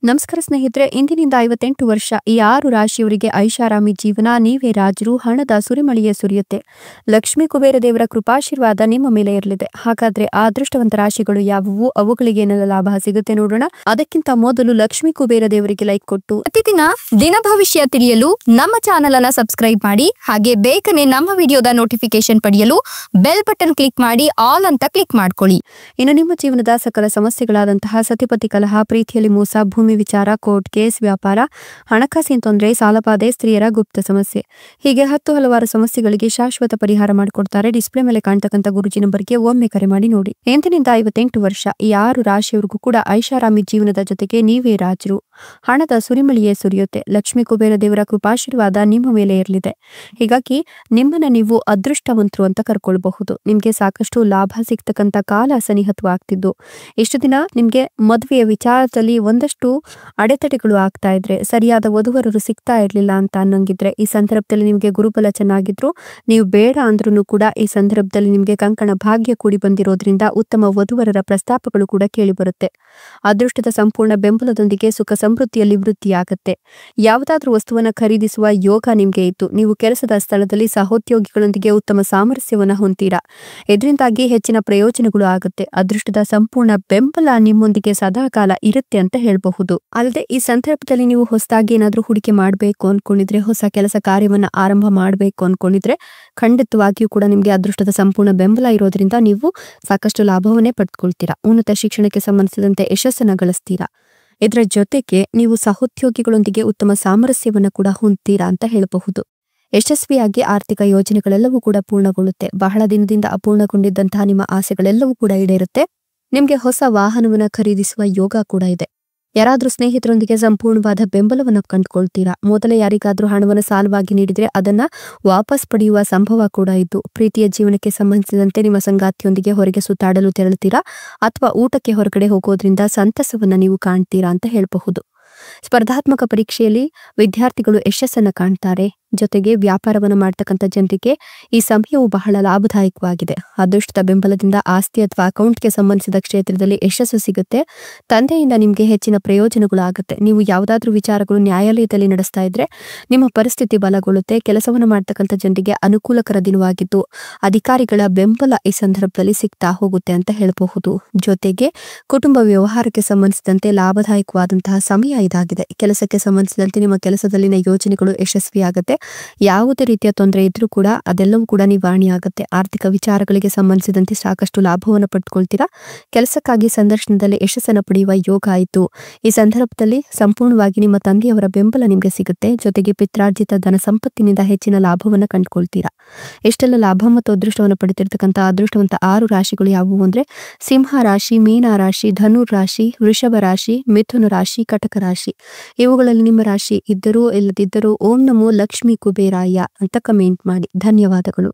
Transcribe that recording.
ನಮಸ್ಕಾರ ಸ್ನೇಹಿತರೆ, ಇಂದಿನಿಂದ 58 ವರ್ಷ ಈ 6 ರಾಶಿಯವರಿಗೆ ಐಷಾರಾಮಿ ಜೀವನ, ನೀವೇ ರಾಜರು, ಹಣದ ಸುರಿಮಳೆಯೇ ಸುರಿಯುತ್ತೆ. ಲಕ್ಷ್ಮೀ ಕುಬೇರ ದೇವರ ಕೃಪಾಶೀರ್ವಾದ ನಿಮ್ಮ ಮೇಲೆ ಇರಲಿದೆ. ಹಾಗಾದ್ರೆ ಆ ಅದೃಷ್ಟವಂತ ರಾಶಿಗಳು ಯಾವುವು, ಅವುಗಳಿಗೆ ಏನೆಲ್ಲ ಲಾಭ ಸಿಗುತ್ತೆ ನೋಡೋಣ. ಅದಕ್ಕಿಂತ ಮೊದಲು ಲಕ್ಷ್ಮೀ ಕುಬೇರ ದೇವರಿಗೆ ಲೈಕ್ ಕೊಟ್ಟು ಪ್ರತಿದಿನ ದಿನ ಭವಿಷ್ಯ ತಿಳಿಯಲು ನಮ್ಮ ಚಾನೆಲ್ ಅನ್ನು ಸಬ್ಸ್ಕ್ರೈಬ್ ಮಾಡಿ. ಹಾಗೆ ಬೇಗನೆ ನಮ್ಮ ವಿಡಿಯೋದ ನೋಟಿಫಿಕೇಶನ್ ಪಡೆಯಲು ಬೆಲ್ ಬಟನ್ ಕ್ಲಿಕ್ ಮಾಡಿ ಆಲ್ ಅಂತ ಕ್ಲಿಕ್ ಮಾಡ್ಕೊಳ್ಳಿ. ಇನ್ನು ನಿಮ್ಮ ಜೀವನದ ಸಕಲ ಸಮಸ್ಯೆಗಳಾದಂತಹ ಸತಿಪತಿ ಕಲಹ, ಪ್ರೀತಿಯಲ್ಲಿ ಮೋಸ, ಭೂಮಿ ವಿಚಾರ, ಕೋರ್ಟ್ ಕೇಸ್, ವ್ಯಾಪಾರ, ಹಣಕಾಸಿನ ತೊಂದರೆ, ಸಾಲಬಾಧೆ, ಸ್ತ್ರೀಯರ ಗುಪ್ತ ಸಮಸ್ಯೆ, ಹೀಗೆ ಹಲವಾರು ಸಮಸ್ಯೆಗಳಿಗೆ ಶಾಶ್ವತ ಪರಿಹಾರ ಮಾಡಿಕೊಡ್ತಾರೆ. ಡಿಸ್ಪ್ಲೇ ಮೇಲೆ ಕಾಣ್ತಕ್ಕಂಥ ಗುರುಜಿ ನಂಬರ್ಗೆ ಒಮ್ಮೆ ಕರೆ ಮಾಡಿ ನೋಡಿ. ಎಂದಿನಿಂದ 58 ವರ್ಷ ಈ 6 ರಾಶಿಯವರಿಗೂ ಕೂಡ ಐಷಾರಾಮಿ ಜೀವನದ ಜೊತೆಗೆ ನೀವೇ ರಾಜರು, ಹಣದ ಸುರಿಮಳೆಯೇ ಸುರಿಯುತ್ತೆ. ಲಕ್ಷ್ಮೀ ಕುಬೇರ ದೇವರ ಕೃಪಾಶೀರ್ವಾದ ನಿಮ್ಮ ಮೇಲೆ ಇರಲಿದೆ. ಹೀಗಾಗಿ ನಿಮ್ಮನ್ನ ನೀವು ಅದೃಷ್ಟವಂತರು ಅಂತ ಕರ್ಕೊಳ್ಬಹುದು. ನಿಮ್ಗೆ ಸಾಕಷ್ಟು ಲಾಭ ಸಿಗ್ತಕ್ಕಂಥ ಕಾಲ ಸನಿಹತ್ವಾಗ್ತಿದ್ದು, ಇಷ್ಟು ದಿನ ನಿಮ್ಗೆ ಮದುವೆಯ ವಿಚಾರದಲ್ಲಿ ಒಂದಷ್ಟು ಅಡೆತಡೆಗಳು ಆಗ್ತಾ ಇದ್ರೆ, ಸರಿಯಾದ ವಧುವರರು ಸಿಗ್ತಾ ಇರ್ಲಿಲ್ಲ ಅಂತ ಅನ್ನಂಗಿದ್ರೆ, ಈ ಸಂದರ್ಭದಲ್ಲಿ ನಿಮ್ಗೆ ಗುರುಬಲ ಚೆನ್ನಾಗಿದ್ರು, ನೀವು ಬೇಡ ಅಂದ್ರೂ ಕೂಡ ಈ ಸಂದರ್ಭದಲ್ಲಿ ನಿಮ್ಗೆ ಕಂಕಣ ಭಾಗ್ಯ ಕೂಡಿ ಬಂದಿರೋದ್ರಿಂದ ಉತ್ತಮ ವಧುವರರ ಪ್ರಸ್ತಾಪಗಳು ಕೂಡ ಕೇಳಿ ಬರುತ್ತೆ. ಅದೃಷ್ಟದ ಸಂಪೂರ್ಣ ಬೆಂಬಲದೊಂದಿಗೆ ಸುಖ ಸಮೃದ್ಧಿಯಲ್ಲಿ ವೃದ್ಧಿಯಾಗತ್ತೆ. ಯಾವುದಾದ್ರೂ ವಸ್ತುವನ್ನ ಖರೀದಿಸುವ ಯೋಗ ನಿಮ್ಗೆ ಇತ್ತು. ನೀವು ಕೆಲಸದ ಸ್ಥಳದಲ್ಲಿ ಸಹೋದ್ಯೋಗಿಗಳೊಂದಿಗೆ ಉತ್ತಮ ಸಾಮರಸ್ಯವನ್ನ ಹೊಂತೀರಾ. ಇದರಿಂದಾಗಿ ಹೆಚ್ಚಿನ ಪ್ರಯೋಜನಗಳು ಆಗುತ್ತೆ. ಅದೃಷ್ಟದ ಸಂಪೂರ್ಣ ಬೆಂಬಲ ನಿಮ್ಮೊಂದಿಗೆ ಸದಾಕಾಲ ಇರುತ್ತೆ ಅಂತ ಹೇಳಬಹುದು. ಅಲ್ಲದೆ ಈ ಸಂದರ್ಭದಲ್ಲಿ ನೀವು ಹೊಸದಾಗಿ ಏನಾದ್ರೂ ಹೂಡಿಕೆ ಮಾಡಬೇಕು ಅನ್ಕೊಂಡಿದ್ರೆ, ಹೊಸ ಕೆಲಸ ಕಾರ್ಯವನ್ನ ಆರಂಭ ಮಾಡಬೇಕು ಅನ್ಕೊಂಡಿದ್ರೆ, ಖಂಡಿತವಾಗಿಯೂ ಕೂಡ ನಿಮ್ಗೆ ಅದೃಷ್ಟದ ಸಂಪೂರ್ಣ ಬೆಂಬಲ ಇರೋದ್ರಿಂದ ನೀವು ಸಾಕಷ್ಟು ಲಾಭವನ್ನೇ ಪಡೆದುಕೊಳ್ತೀರಾ. ಉನ್ನತ ಶಿಕ್ಷಣಕ್ಕೆ ಸಂಬಂಧಿಸಿದಂತೆ ಯಶಸ್ಸನ್ನ ಗಳಿಸ್ತೀರಾ. ಇದರ ಜೊತೆಗೆ ನೀವು ಸಹೋದ್ಯೋಗಿಗಳೊಂದಿಗೆ ಉತ್ತಮ ಸಾಮರಸ್ಯವನ್ನ ಕೂಡ ಹೊಂದ್ತೀರಾ ಅಂತ ಹೇಳಬಹುದು. ಯಶಸ್ವಿಯಾಗಿ ಆರ್ಥಿಕ ಯೋಜನೆಗಳೆಲ್ಲವೂ ಕೂಡ ಪೂರ್ಣಗೊಳ್ಳುತ್ತೆ. ಬಹಳ ದಿನದಿಂದ ಅಪೂರ್ಣಗೊಂಡಿದ್ದಂತಹ ನಿಮ್ಮ ಆಸೆಗಳೆಲ್ಲವೂ ಕೂಡ ಈಡೇರುತ್ತೆ. ನಿಮ್ಗೆ ಹೊಸ ವಾಹನವನ್ನ ಖರೀದಿಸುವ ಯೋಗ ಕೂಡ ಇದೆ. ಯಾರಾದ್ರೂ ಸ್ನೇಹಿತರೊಂದಿಗೆ ಸಂಪೂರ್ಣವಾದ ಬೆಂಬಲವನ್ನು ಕಂಡುಕೊಳ್ತೀರಾ. ಮೊದಲೇ ಯಾರಿಗಾದ್ರೂ ಹಣವನ್ನು ಸಾಲವಾಗಿ ನೀಡಿದ್ರೆ ಅದನ್ನ ವಾಪಸ್ ಪಡೆಯುವ ಸಂಭವ ಕೂಡ ಇದ್ದು, ಪ್ರೀತಿಯ ಜೀವನಕ್ಕೆ ಸಂಬಂಧಿಸಿದಂತೆ ನಿಮ್ಮ ಸಂಗಾತಿಯೊಂದಿಗೆ ಹೊರಗೆ ಸುತ್ತಾಡಲು ತೆರಳುತ್ತೀರಾ ಅಥವಾ ಊಟಕ್ಕೆ ಹೊರಗಡೆ ಹೋಗೋದ್ರಿಂದ ಸಂತಸವನ್ನ ನೀವು ಕಾಣ್ತೀರಾ ಅಂತ ಹೇಳಬಹುದು. ಸ್ಪರ್ಧಾತ್ಮಕ ಪರೀಕ್ಷೆಯಲ್ಲಿ ವಿದ್ಯಾರ್ಥಿಗಳು ಯಶಸ್ಸನ್ನ ಕಾಣ್ತಾರೆ. ಜೊತೆಗೆ ವ್ಯಾಪಾರವನ್ನು ಮಾಡ್ತಕ್ಕಂಥ ಜನರಿಗೆ ಈ ಸಮಯವು ಬಹಳ ಲಾಭದಾಯಕವಾಗಿದೆ. ಅದೃಷ್ಟದ ಬೆಂಬಲದಿಂದ ಆಸ್ತಿ ಅಥವಾ ಅಕೌಂಟ್ಗೆ ಸಂಬಂಧಿಸಿದ ಕ್ಷೇತ್ರದಲ್ಲಿ ಯಶಸ್ಸು ಸಿಗುತ್ತೆ. ತಂದೆಯಿಂದ ನಿಮಗೆ ಹೆಚ್ಚಿನ ಪ್ರಯೋಜನಗಳು ಆಗುತ್ತೆ. ನೀವು ಯಾವುದಾದ್ರೂ ವಿಚಾರಗಳು ನ್ಯಾಯಾಲಯದಲ್ಲಿ ನಡೆಸ್ತಾ ಇದ್ರೆ ನಿಮ್ಮ ಪರಿಸ್ಥಿತಿ ಬಲಗೊಳ್ಳುತ್ತೆ. ಕೆಲಸವನ್ನು ಮಾಡ್ತಕ್ಕಂಥ ಜನರಿಗೆ ಅನುಕೂಲಕರ ದಿನವಾಗಿದ್ದು, ಅಧಿಕಾರಿಗಳ ಬೆಂಬಲ ಈ ಸಂದರ್ಭದಲ್ಲಿ ಸಿಗ್ತಾ ಹೋಗುತ್ತೆ ಅಂತ ಹೇಳಬಹುದು. ಜೊತೆಗೆ ಕುಟುಂಬ ವ್ಯವಹಾರಕ್ಕೆ ಸಂಬಂಧಿಸಿದಂತೆ ಲಾಭದಾಯಕವಾದಂತಹ ಸಮಯ ಇದಾಗಿದೆ. ಕೆಲಸಕ್ಕೆ ಸಂಬಂಧಿಸಿದಂತೆ ನಿಮ್ಮ ಕೆಲಸದಲ್ಲಿನ ಯೋಜನೆಗಳು ಯಶಸ್ವಿಯಾಗುತ್ತೆ. ಯಾವುದೇ ರೀತಿಯ ತೊಂದರೆ ಇದ್ರೂ ಕೂಡ ಅದೆಲ್ಲವೂ ಕೂಡ ನಿವಾರಣೆಯಾಗುತ್ತೆ. ಆರ್ಥಿಕ ವಿಚಾರಗಳಿಗೆ ಸಂಬಂಧಿಸಿದಂತೆ ಸಾಕಷ್ಟು ಲಾಭವನ್ನು ಪಡೆದುಕೊಳ್ತೀರಾ. ಕೆಲಸಕ್ಕಾಗಿ ಸಂದರ್ಶನದಲ್ಲಿ ಯಶಸ್ಸನ್ನು ಪಡೆಯುವ ಯೋಗ ಆಯಿತು. ಈ ಸಂದರ್ಭದಲ್ಲಿ ಸಂಪೂರ್ಣವಾಗಿ ನಿಮ್ಮ ತಂದೆಯವರ ಬೆಂಬಲ ನಿಮಗೆ ಸಿಗುತ್ತೆ. ಜೊತೆಗೆ ಪಿತ್ರಾರ್ಜಿತ ಧನ ಸಂಪತ್ತಿನಿಂದ ಹೆಚ್ಚಿನ ಲಾಭವನ್ನು ಕಂಡುಕೊಳ್ತೀರಾ. ಇಷ್ಟೆಲ್ಲ ಲಾಭ ಮತ್ತು ಅದೃಷ್ಟವನ್ನು ಪಡೆದಿರ್ತಕ್ಕಂಥ ಅದೃಷ್ಟವಂತ 6 ರಾಶಿಗಳು ಯಾವುವು ಅಂದ್ರೆ ಸಿಂಹ ರಾಶಿ, ಮೀನ ರಾಶಿ, ಧನುರ್ ರಾಶಿ, ವೃಷಭ ರಾಶಿ, ಮಿಥುನ ರಾಶಿ, ಕಟಕ ರಾಶಿ. ಇವುಗಳಲ್ಲಿ ನಿಮ್ಮ ರಾಶಿ ಇದ್ದರೂ ಇಲ್ಲದಿದ್ದರೂ ಓಂ ನಮೋ ಲಕ್ಷ್ಮೀ ಕುಬೇರಾಯ ಅಂತ ಕಮೆಂಟ್ ಮಾಡಿ. ಧನ್ಯವಾದಗಳು.